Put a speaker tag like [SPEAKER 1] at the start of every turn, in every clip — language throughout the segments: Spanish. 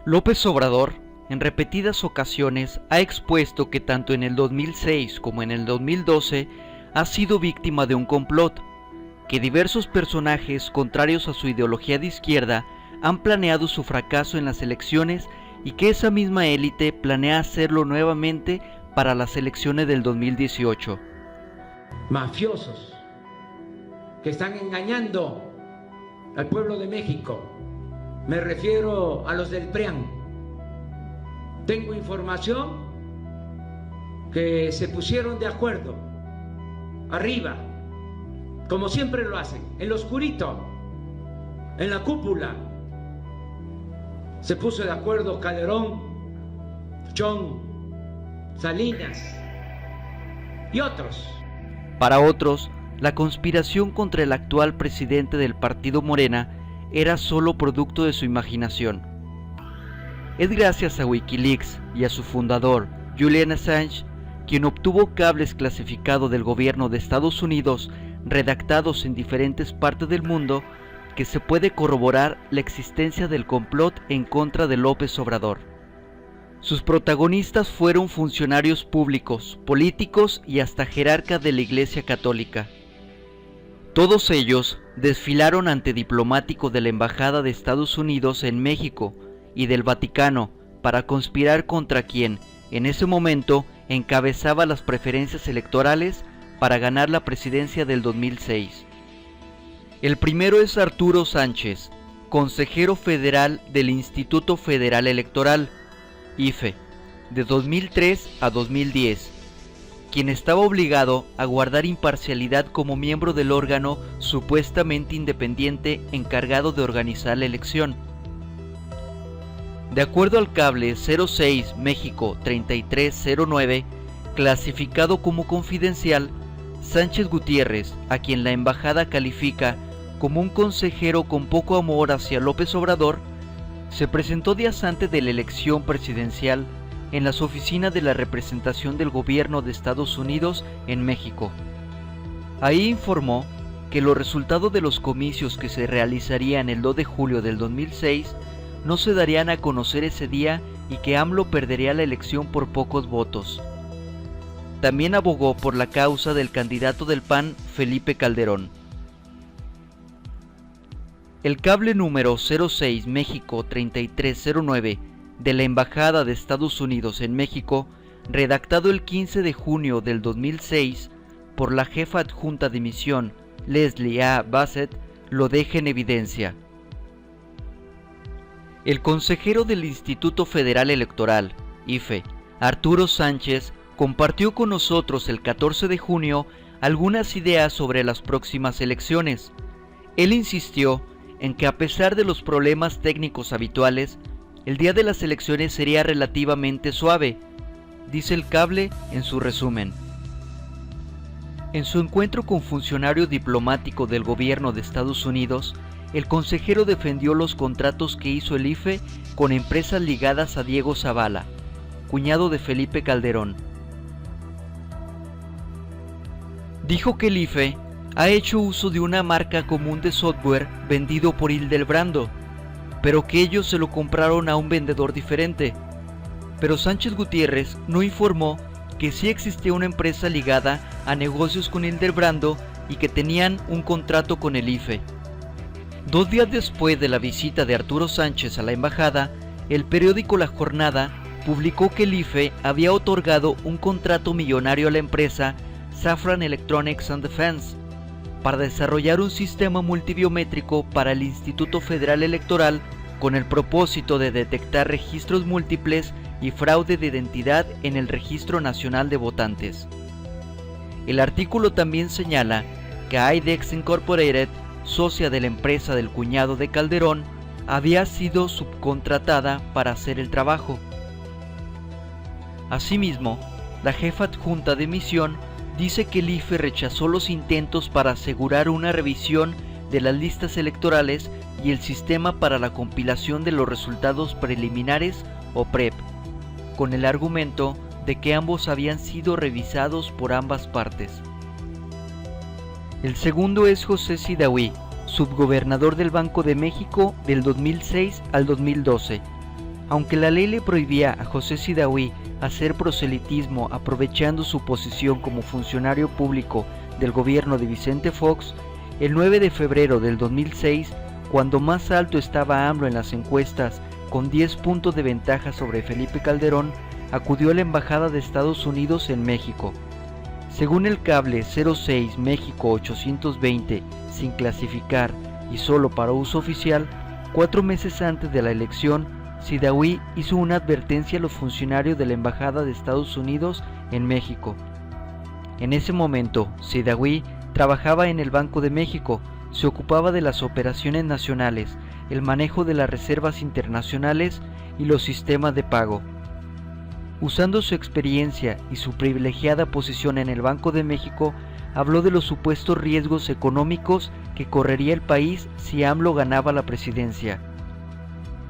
[SPEAKER 1] López Obrador, en repetidas ocasiones, ha expuesto que tanto en el 2006 como en el 2012 ha sido víctima de un complot, que diversos personajes contrarios a su ideología de izquierda han planeado su fracaso en las elecciones y que esa misma élite planea hacerlo nuevamente para las elecciones del 2018.
[SPEAKER 2] Mafiosos que están engañando al pueblo de México. Me refiero a los del PRIAN. Tengo información que se pusieron de acuerdo arriba, como siempre lo hacen, en lo oscurito, en la cúpula. Se puso de acuerdo Calderón, Chong, Salinas y otros.
[SPEAKER 1] Para otros, la conspiración contra el actual presidente del partido Morena era solo producto de su imaginación. Es gracias a Wikileaks y a su fundador, Julian Assange, quien obtuvo cables clasificados del gobierno de Estados Unidos redactados en diferentes partes del mundo, que se puede corroborar la existencia del complot en contra de López Obrador. Sus protagonistas fueron funcionarios públicos, políticos y hasta jerarcas de la Iglesia Católica. Todos ellos desfilaron ante diplomáticos de la Embajada de Estados Unidos en México y del Vaticano para conspirar contra quien, en ese momento, encabezaba las preferencias electorales para ganar la presidencia del 2006. El primero es Arturo Sánchez, consejero federal del Instituto Federal Electoral, IFE, de 2003 a 2010, quien estaba obligado a guardar imparcialidad como miembro del órgano supuestamente independiente encargado de organizar la elección. De acuerdo al cable 06 México 3309, clasificado como confidencial, Sánchez Gutiérrez, a quien la embajada califica como un consejero con poco amor hacia López Obrador, se presentó días antes de la elección presidencial en las oficinas de la representación del gobierno de Estados Unidos en México. Ahí informó que los resultados de los comicios que se realizarían el 2 de julio del 2006 no se darían a conocer ese día y que AMLO perdería la elección por pocos votos. También abogó por la causa del candidato del PAN, Felipe Calderón. El cable número 06 México 3309 de la Embajada de Estados Unidos en México, redactado el 15 de junio del 2006 por la jefa adjunta de misión, Leslie A. Bassett, lo deja en evidencia. El consejero del Instituto Federal Electoral, IFE, Arturo Sánchez, compartió con nosotros el 14 de junio algunas ideas sobre las próximas elecciones. Él insistió en que a pesar de los problemas técnicos habituales, el día de las elecciones sería relativamente suave, dice el cable en su resumen. En su encuentro con funcionarios diplomáticos del gobierno de Estados Unidos, el consejero defendió los contratos que hizo el IFE con empresas ligadas a Diego Zavala, cuñado de Felipe Calderón. Dijo que el IFE ha hecho uso de una marca común de software vendido por Hildebrando, pero que ellos se lo compraron a un vendedor diferente. Pero Sánchez Gutiérrez no informó que sí existía una empresa ligada a negocios con Hildebrando y que tenían un contrato con el IFE. 2 días después de la visita de Arturo Sánchez a la embajada, el periódico La Jornada publicó que el IFE había otorgado un contrato millonario a la empresa Safran Electronics and Defense para desarrollar un sistema multibiométrico para el Instituto Federal Electoral con el propósito de detectar registros múltiples y fraude de identidad en el Registro Nacional de Votantes. El artículo también señala que IDEX Incorporated, socia de la empresa del cuñado de Calderón, había sido subcontratada para hacer el trabajo. Asimismo, la jefa adjunta de misión dice que el IFE rechazó los intentos para asegurar una revisión de las listas electorales y el sistema para la compilación de los resultados preliminares o PREP, con el argumento de que ambos habían sido revisados por ambas partes. El segundo es José Sidahui, subgobernador del Banco de México del 2006 al 2012. Aunque la ley le prohibía a José Sidahui hacer proselitismo aprovechando su posición como funcionario público del gobierno de Vicente Fox, el 9 de febrero del 2006, cuando más alto estaba AMLO en las encuestas, con 10 puntos de ventaja sobre Felipe Calderón, acudió a la Embajada de Estados Unidos en México. Según el cable 06 México 820, sin clasificar y solo para uso oficial, 4 meses antes de la elección, Sidahui hizo una advertencia a los funcionarios de la Embajada de Estados Unidos en México. En ese momento, Sidahui trabajaba en el Banco de México, se ocupaba de las operaciones nacionales, el manejo de las reservas internacionales y los sistemas de pago. Usando su experiencia y su privilegiada posición en el Banco de México, habló de los supuestos riesgos económicos que correría el país si AMLO ganaba la presidencia.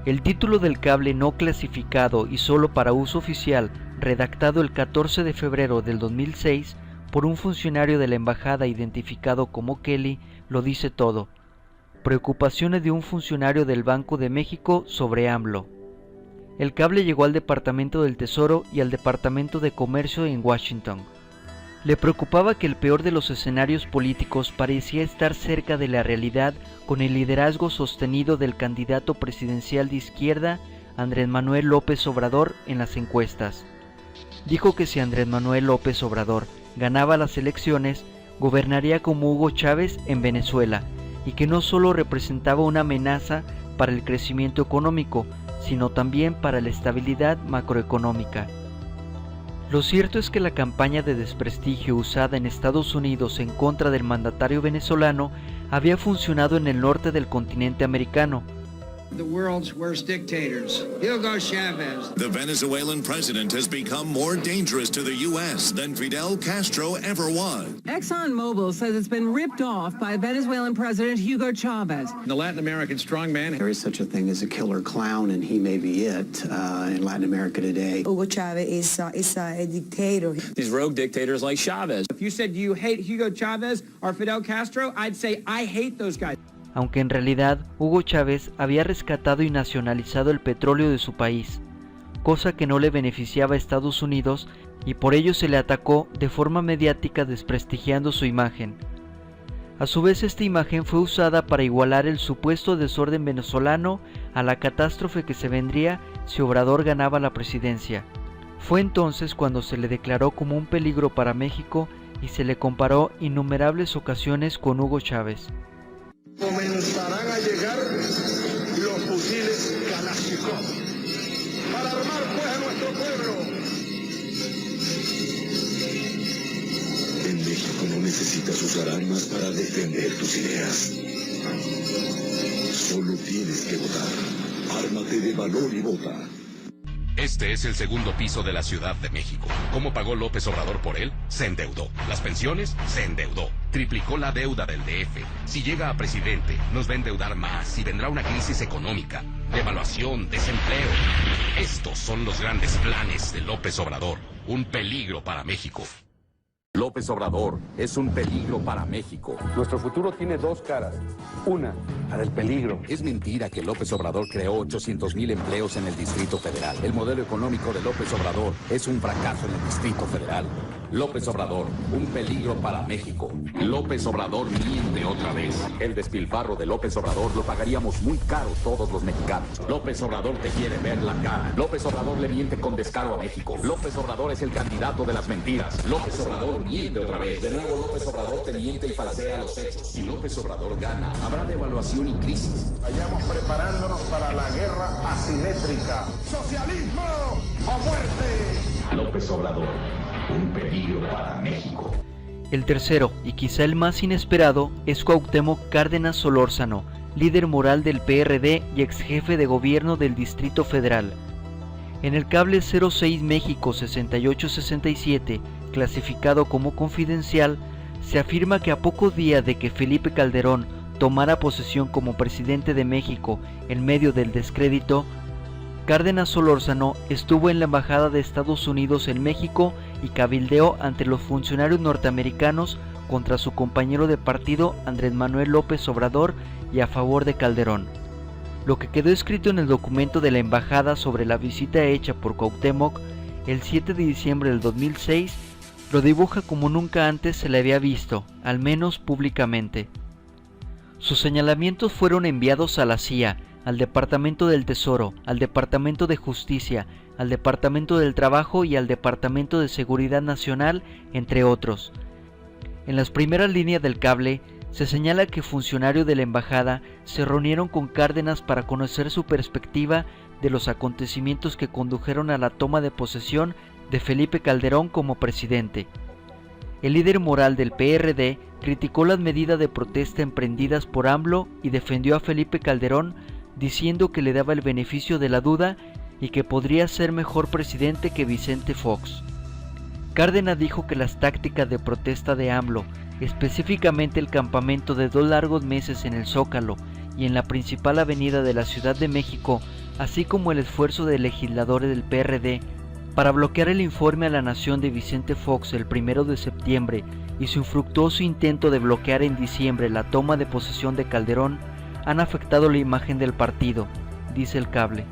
[SPEAKER 1] El título del cable no clasificado y solo para uso oficial, redactado el 14 de febrero del 2006 por un funcionario de la embajada identificado como Kelly, lo dice todo. Preocupaciones de un funcionario del Banco de México sobre AMLO. El cable llegó al Departamento del Tesoro y al Departamento de Comercio en Washington. Le preocupaba que el peor de los escenarios políticos parecía estar cerca de la realidad con el liderazgo sostenido del candidato presidencial de izquierda, Andrés Manuel López Obrador, en las encuestas. Dijo que si Andrés Manuel López Obrador ganaba las elecciones, gobernaría como Hugo Chávez en Venezuela, y que no solo representaba una amenaza para el crecimiento económico, sino también para la estabilidad macroeconómica. Lo cierto es que la campaña de desprestigio usada en Estados Unidos en contra del mandatario venezolano había funcionado en el norte del continente americano.
[SPEAKER 3] The world's worst dictators. Hugo Chavez.
[SPEAKER 4] The Venezuelan president has become more dangerous to the U.S. than Fidel Castro ever was.
[SPEAKER 5] ExxonMobil says it's been ripped off by Venezuelan President Hugo Chavez.
[SPEAKER 3] The Latin American strongman.
[SPEAKER 6] There is such a thing as a killer clown, and he may be it in Latin America today.
[SPEAKER 7] Hugo Chavez is a dictator.
[SPEAKER 8] These rogue dictators like Chavez.
[SPEAKER 3] If you said you hate Hugo Chavez or Fidel Castro, I'd say I hate those guys.
[SPEAKER 1] Aunque en realidad Hugo Chávez había rescatado y nacionalizado el petróleo de su país, cosa que no le beneficiaba a Estados Unidos, y por ello se le atacó de forma mediática desprestigiando su imagen. A su vez, esta imagen fue usada para igualar el supuesto desorden venezolano a la catástrofe que se vendría si Obrador ganaba la presidencia. Fue entonces cuando se le declaró como un peligro para México y se le comparó innumerables ocasiones con Hugo Chávez.
[SPEAKER 9] Comenzarán a llegar los fusiles Kalashnikov para armar pues a nuestro pueblo.
[SPEAKER 10] En México no necesitas usar armas para defender tus ideas. Solo tienes que votar. Ármate de valor y vota.
[SPEAKER 11] Este es el segundo piso de la Ciudad de México. ¿Cómo pagó López Obrador por él? Se endeudó. Las pensiones, se endeudó. Triplicó la deuda del DF. Si llega a presidente, nos va a endeudar más y vendrá una crisis económica, devaluación, desempleo. Estos son los grandes planes de López Obrador. Un peligro para México.
[SPEAKER 12] López Obrador es un peligro para México.
[SPEAKER 13] Nuestro futuro tiene dos caras. Una, la del peligro.
[SPEAKER 12] Es mentira que López Obrador creó 800,000 empleos en el Distrito Federal. El modelo económico de López Obrador es un fracaso en el Distrito Federal. López Obrador, un peligro para México. López Obrador miente otra vez. El despilfarro de López Obrador lo pagaríamos muy caro todos los mexicanos. López Obrador te quiere ver la cara. López Obrador le miente con descaro a México. López Obrador es el candidato de las mentiras. López Obrador miente otra vez. De nuevo López Obrador te miente y falsea los hechos. Si López Obrador gana, habrá devaluación y crisis.
[SPEAKER 9] Vayamos preparándonos para la guerra asimétrica. ¡Socialismo o muerte!
[SPEAKER 12] López Obrador, un peligro para México.
[SPEAKER 1] El tercero, y quizá el más inesperado, es Cuauhtémoc Cárdenas Solórzano, líder moral del PRD y ex jefe de gobierno del Distrito Federal. En el cable 06 México 6867, clasificado como confidencial, se afirma que a pocos días de que Felipe Calderón tomara posesión como presidente de México en medio del descrédito, Cárdenas Solórzano estuvo en la Embajada de Estados Unidos en México y cabildeó ante los funcionarios norteamericanos contra su compañero de partido Andrés Manuel López Obrador y a favor de Calderón. Lo que quedó escrito en el documento de la embajada sobre la visita hecha por Cuauhtémoc el 7 de diciembre del 2006 lo dibuja como nunca antes se le había visto, al menos públicamente. Sus señalamientos fueron enviados a la CIA, al Departamento del Tesoro, al Departamento de Justicia, al Departamento del Trabajo y al Departamento de Seguridad Nacional, entre otros. En las primeras líneas del cable se señala que funcionarios de la embajada se reunieron con Cárdenas para conocer su perspectiva de los acontecimientos que condujeron a la toma de posesión de Felipe Calderón como presidente. El líder moral del PRD criticó las medidas de protesta emprendidas por AMLO y defendió a Felipe Calderón diciendo que le daba el beneficio de la duda y que podría ser mejor presidente que Vicente Fox. Cárdenas dijo que las tácticas de protesta de AMLO, específicamente el campamento de 2 largos meses en el Zócalo y en la principal avenida de la Ciudad de México, así como el esfuerzo de legisladores del PRD para bloquear el informe a la nación de Vicente Fox el 1 de septiembre y su infructuoso intento de bloquear en diciembre la toma de posesión de Calderón, han afectado la imagen del partido, dice el cable.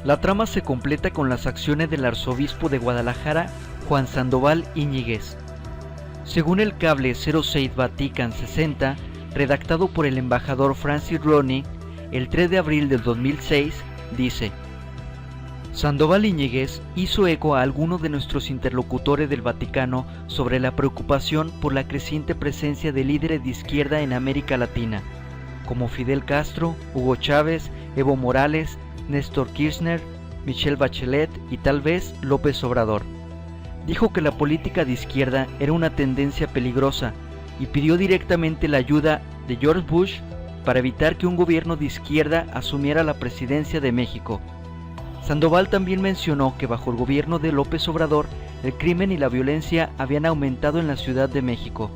[SPEAKER 1] La trama se completa con las acciones del arzobispo de Guadalajara, Juan Sandoval Íñiguez. Según el cable 06 Vatican 60, redactado por el embajador Francis Roney, el 3 de abril del 2006, dice: Sandoval Íñiguez hizo eco a algunos de nuestros interlocutores del Vaticano sobre la preocupación por la creciente presencia de líderes de izquierda en América Latina, como Fidel Castro, Hugo Chávez, Evo Morales, Néstor Kirchner, Michelle Bachelet y tal vez López Obrador. Dijo que la política de izquierda era una tendencia peligrosa y pidió directamente la ayuda de George Bush para evitar que un gobierno de izquierda asumiera la presidencia de México. Sandoval también mencionó que bajo el gobierno de López Obrador, el crimen y la violencia habían aumentado en la Ciudad de México.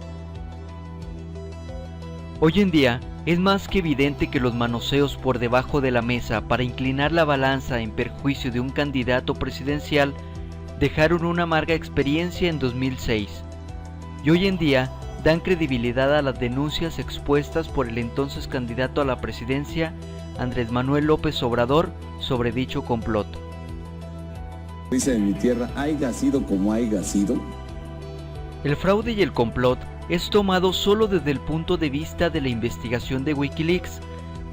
[SPEAKER 1] Hoy en día, es más que evidente que los manoseos por debajo de la mesa para inclinar la balanza en perjuicio de un candidato presidencial dejaron una amarga experiencia en 2006, y hoy en día dan credibilidad a las denuncias expuestas por el entonces candidato a la presidencia, Andrés Manuel López Obrador, sobre dicho complot.
[SPEAKER 14] Dice en mi tierra, haiga sido como haiga sido.
[SPEAKER 1] El fraude y el complot es tomado solo desde el punto de vista de la investigación de Wikileaks,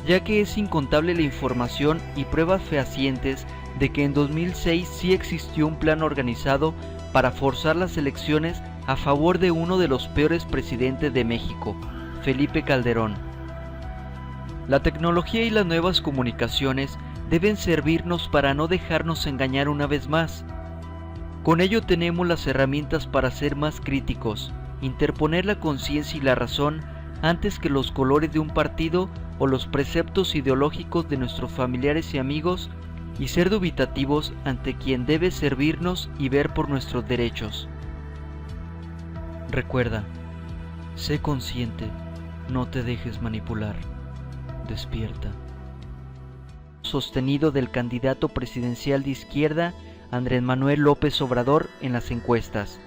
[SPEAKER 1] ya que es incontable la información y pruebas fehacientes de que en 2006 sí existió un plan organizado para forzar las elecciones a favor de uno de los peores presidentes de México, Felipe Calderón. La tecnología y las nuevas comunicaciones deben servirnos para no dejarnos engañar una vez más. Con ello tenemos las herramientas para ser más críticos, interponer la conciencia y la razón antes que los colores de un partido o los preceptos ideológicos de nuestros familiares y amigos, y ser dubitativos ante quien debe servirnos y ver por nuestros derechos. Recuerda, sé consciente, no te dejes manipular, despierta. Sostenido del candidato presidencial de izquierda, Andrés Manuel López Obrador, en las encuestas.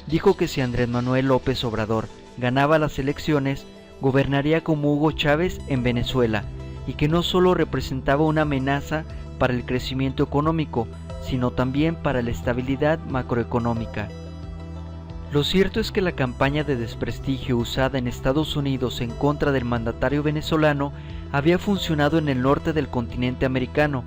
[SPEAKER 1] Dijo que si Andrés Manuel López Obrador ganaba las elecciones, gobernaría como Hugo Chávez en Venezuela, y que no solo representaba una amenaza para el crecimiento económico, sino también para la estabilidad macroeconómica. Lo cierto es que la campaña de desprestigio usada en Estados Unidos en contra del mandatario venezolano había funcionado en el norte del continente americano.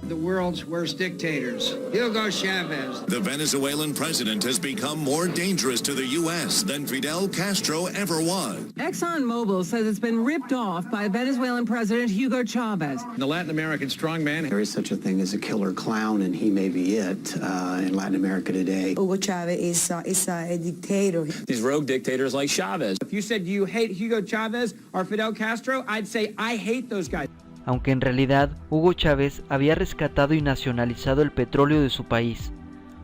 [SPEAKER 3] The world's worst dictators, Hugo Chavez.
[SPEAKER 4] The Venezuelan president has become more dangerous to the U.S. than Fidel Castro ever was.
[SPEAKER 5] ExxonMobil says it's been ripped off by Venezuelan President Hugo Chavez.
[SPEAKER 9] The Latin American strongman.
[SPEAKER 6] There is such a thing as a killer clown, and he may be it in Latin America today.
[SPEAKER 7] Hugo Chavez is a dictator.
[SPEAKER 8] These rogue dictators like Chavez.
[SPEAKER 3] If you said you hate Hugo Chavez or Fidel Castro, I'd say I hate those guys.
[SPEAKER 1] Aunque en realidad Hugo Chávez había rescatado y nacionalizado el petróleo de su país,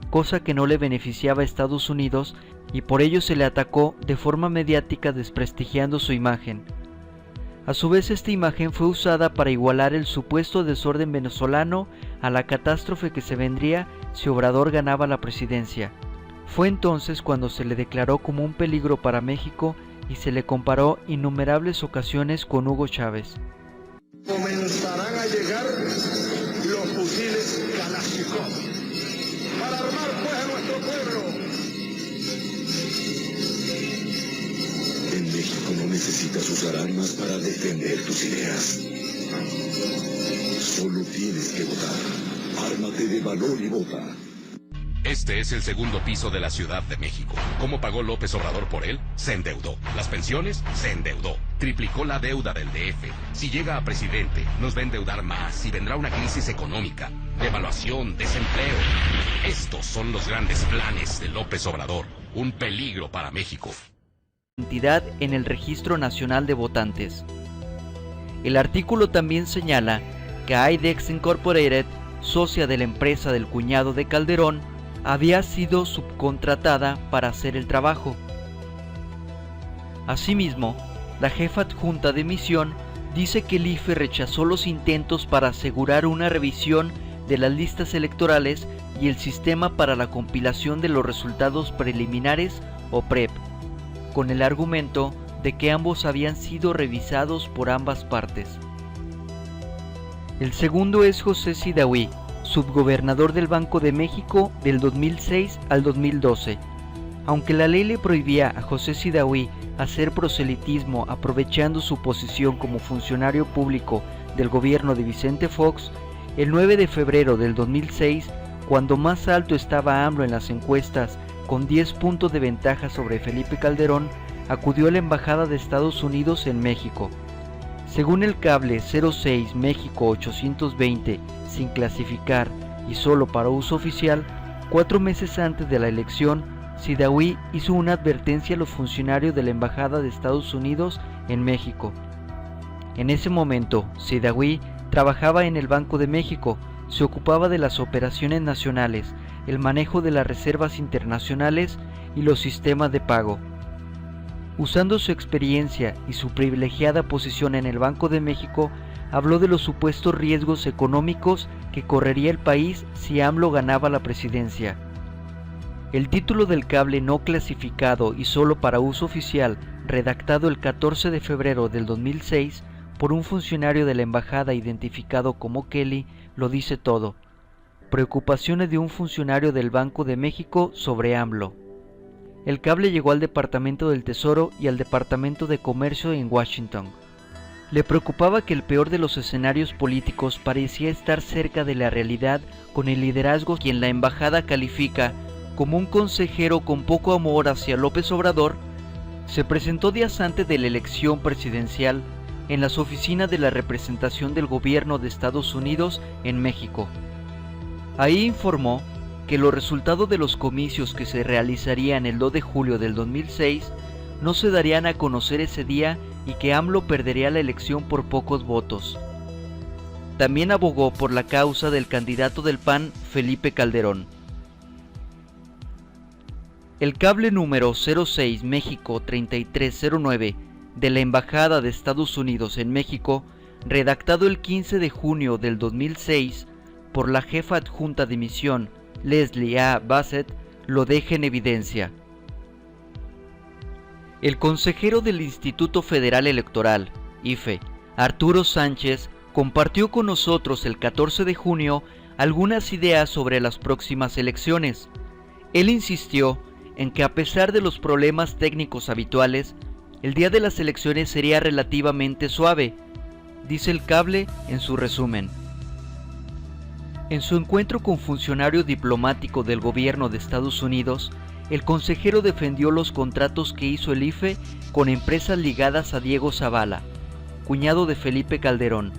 [SPEAKER 1] cosa que no le beneficiaba a Estados Unidos, y por ello se le atacó de forma mediática desprestigiando su imagen. A su vez, esta imagen fue usada para igualar el supuesto desorden venezolano a la catástrofe que se vendría si Obrador ganaba la presidencia. Fue entonces cuando se le declaró como un peligro para México y se le comparó innumerables ocasiones con Hugo Chávez.
[SPEAKER 9] Comenzarán a llegar los fusiles Kalashnikov para armar pues a nuestro pueblo.
[SPEAKER 10] En México no necesitas usar armas para defender tus ideas. Solo tienes que votar. Ármate de valor y vota.
[SPEAKER 11] Este es el segundo piso de la Ciudad de México. ¿Cómo pagó López Obrador por él? Se endeudó. Las pensiones, se endeudó. Triplicó la deuda del DF. Si llega a presidente, nos va a endeudar más y vendrá una crisis económica, devaluación, desempleo. Estos son los grandes planes de López Obrador. Un peligro para México.
[SPEAKER 1] Identidad en el Registro Nacional de Votantes. El artículo también señala que IDEX Incorporated, socia de la empresa del cuñado de Calderón, había sido subcontratada para hacer el trabajo. Asimismo, la jefa adjunta de misión dice que el IFE rechazó los intentos para asegurar una revisión de las listas electorales y el sistema para la compilación de los resultados preliminares o PREP, con el argumento de que ambos habían sido revisados por ambas partes. El segundo es José Sidahui, subgobernador del Banco de México del 2006 al 2012. Aunque la ley le prohibía a José Sidahui hacer proselitismo aprovechando su posición como funcionario público del gobierno de Vicente Fox, el 9 de febrero del 2006, cuando más alto estaba AMLO en las encuestas con 10 puntos de ventaja sobre Felipe Calderón, acudió a la Embajada de Estados Unidos en México. Según el cable 06 México 820, sin clasificar y solo para uso oficial, 4 meses antes de la elección, Sidahui hizo una advertencia a los funcionarios de la Embajada de Estados Unidos en México. En ese momento, Sidahui trabajaba en el Banco de México, se ocupaba de las operaciones nacionales, el manejo de las reservas internacionales y los sistemas de pago. Usando su experiencia y su privilegiada posición en el Banco de México, habló de los supuestos riesgos económicos que correría el país si AMLO ganaba la presidencia. El título del cable no clasificado y solo para uso oficial, redactado el 14 de febrero del 2006 por un funcionario de la embajada identificado como Kelly, lo dice todo. Preocupaciones de un funcionario del Banco de México sobre AMLO. El cable llegó al Departamento del Tesoro y al Departamento de Comercio en Washington. Le preocupaba que el peor de los escenarios políticos parecía estar cerca de la realidad con el liderazgo quien la embajada califica como un consejero con poco amor hacia López Obrador. Se presentó días antes de la elección presidencial en las oficinas de la representación del gobierno de Estados Unidos en México. Ahí informó que los resultados de los comicios que se realizarían el 2 de julio del 2006 no se darían a conocer ese día y que AMLO perdería la elección por pocos votos. También abogó por la causa del candidato del PAN, Felipe Calderón. El cable número 06 México 3309 de la Embajada de Estados Unidos en México, redactado el 15 de junio del 2006 por la jefa adjunta de misión, Leslie A. Bassett, lo deja en evidencia. El consejero del Instituto Federal Electoral, IFE, Arturo Sánchez, compartió con nosotros el 14 de junio algunas ideas sobre las próximas elecciones. Él insistió en que a pesar de los problemas técnicos habituales, el día de las elecciones sería relativamente suave, dice el cable en su resumen. En su encuentro con funcionarios diplomáticos del gobierno de Estados Unidos, el consejero defendió los contratos que hizo el IFE con empresas ligadas a Diego Zavala, cuñado de Felipe Calderón.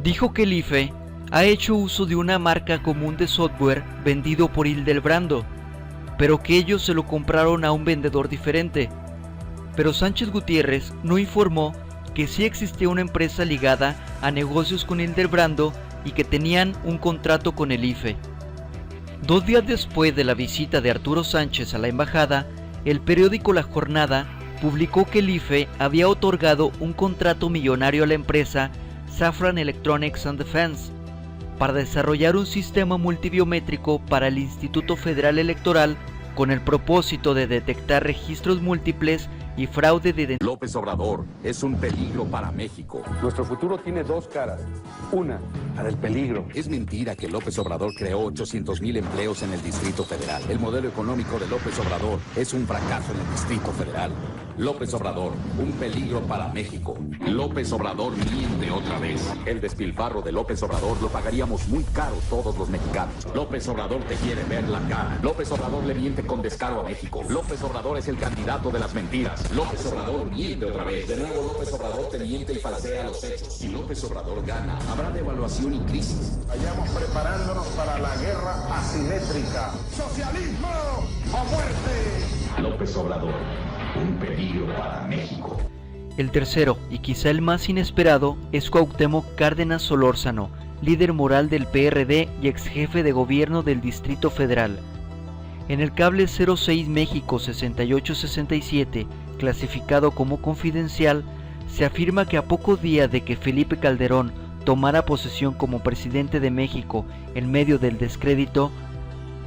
[SPEAKER 1] Dijo que el IFE ha hecho uso de una marca común de software vendido por Hildebrando, pero que ellos se lo compraron a un vendedor diferente. Pero Sánchez Gutiérrez no informó que sí existía una empresa ligada a negocios con Hildebrando y que tenían un contrato con el IFE. 2 días después de la visita de Arturo Sánchez a la embajada, el periódico La Jornada publicó que el IFE había otorgado un contrato millonario a la empresa Safran Electronics and Defense para desarrollar un sistema multibiométrico para el Instituto Federal Electoral con el propósito de detectar registros múltiples y fraude de identidad.
[SPEAKER 12] López Obrador es un peligro para México.
[SPEAKER 13] Nuestro futuro tiene dos caras. Una, la del peligro.
[SPEAKER 12] Es mentira que López Obrador creó 800,000 empleos en el Distrito Federal. El modelo económico de López Obrador es un fracaso en el Distrito Federal. López Obrador, un peligro para México. López Obrador miente otra vez. El despilfarro de López Obrador lo pagaríamos muy caro todos los mexicanos. López Obrador te quiere ver la cara. López Obrador le miente con descaro a México. López Obrador es el candidato de las mentiras. López Obrador miente otra vez. De nuevo López Obrador te miente y falsea los hechos. Si López Obrador gana, habrá devaluación y crisis.
[SPEAKER 9] Vayamos preparándonos para la guerra asimétrica. ¡Socialismo o muerte!
[SPEAKER 12] López Obrador, un peligro para México.
[SPEAKER 1] El tercero, y quizá el más inesperado, es Cuauhtémoc Cárdenas Solórzano, líder moral del PRD y ex jefe de gobierno del Distrito Federal. En el cable 06 México 6867, clasificado como confidencial, se afirma que a pocos días de que Felipe Calderón tomara posesión como presidente de México en medio del descrédito,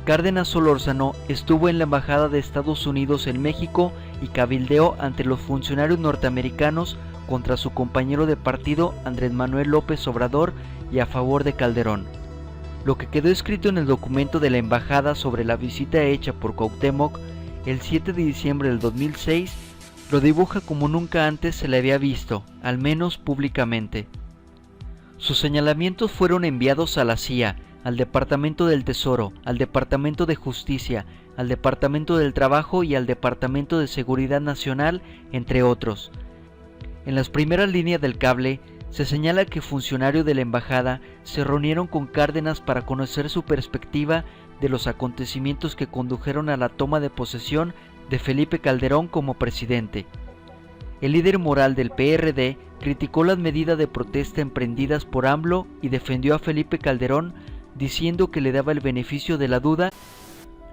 [SPEAKER 1] Cárdenas Solórzano estuvo en la Embajada de Estados Unidos en México y cabildeó ante los funcionarios norteamericanos contra su compañero de partido Andrés Manuel López Obrador y a favor de Calderón. Lo que quedó escrito en el documento de la embajada sobre la visita hecha por Cuauhtémoc el 7 de diciembre del 2006 lo dibuja como nunca antes se le había visto, al menos públicamente. Sus señalamientos fueron enviados a la CIA, al Departamento del Tesoro, al Departamento de Justicia, al Departamento del Trabajo y al Departamento de Seguridad Nacional, entre otros. En las primeras líneas del cable se señala que funcionarios de la embajada se reunieron con Cárdenas para conocer su perspectiva de los acontecimientos que condujeron a la toma de posesión de Felipe Calderón como presidente. El líder moral del PRD criticó las medidas de protesta emprendidas por AMLO y defendió a Felipe Calderón diciendo que le daba el beneficio de la duda.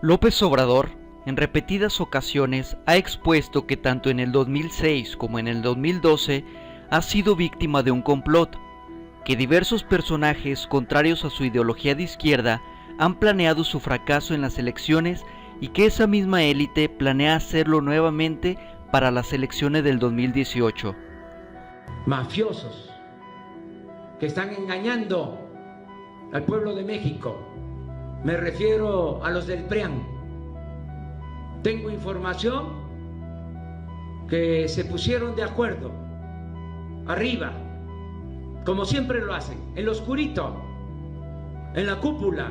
[SPEAKER 1] López Obrador, en repetidas ocasiones, ha expuesto que tanto en el 2006 como en el 2012 ha sido víctima de un complot, que diversos personajes contrarios a su ideología de izquierda han planeado su fracaso en las elecciones y que esa misma élite planea hacerlo nuevamente para las elecciones del 2018.
[SPEAKER 2] Mafiosos que están engañando al pueblo de México. Me refiero a los del PRIAN. Tengo información que se pusieron de acuerdo arriba, como siempre lo hacen, en lo oscurito, en la cúpula.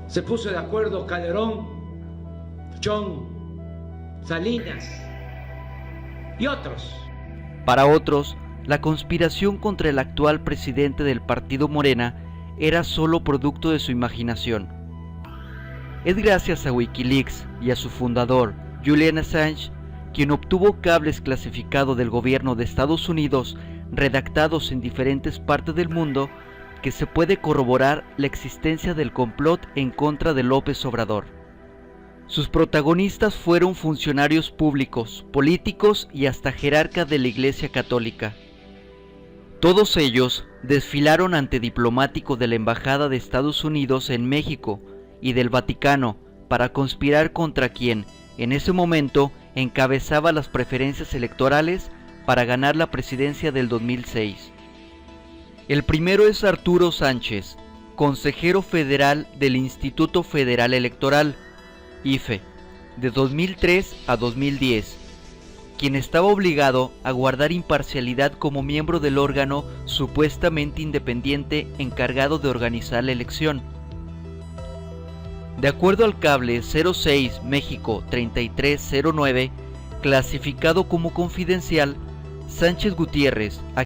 [SPEAKER 2] Se puso de acuerdo Calderón, Chong, Salinas y otros.
[SPEAKER 1] Para otros, la conspiración contra el actual presidente del partido Morena era solo producto de su imaginación. Es gracias a Wikileaks y a su fundador, Julian Assange, quien obtuvo cables clasificados del gobierno de Estados Unidos redactados en diferentes partes del mundo, que se puede corroborar la existencia del complot en contra de López Obrador. Sus protagonistas fueron funcionarios públicos, políticos y hasta jerarcas de la Iglesia Católica. Todos ellos desfilaron ante diplomáticos de la Embajada de Estados Unidos en México y del Vaticano para conspirar contra quien, en ese momento, encabezaba las preferencias electorales para ganar la presidencia del 2006. El primero es Arturo Sánchez, consejero federal del Instituto Federal Electoral, IFE, de 2003 a 2010, quien estaba obligado a guardar imparcialidad como miembro del órgano supuestamente independiente encargado de organizar la elección. De acuerdo al cable 06 México 3309, clasificado como confidencial, Sánchez Gutiérrez,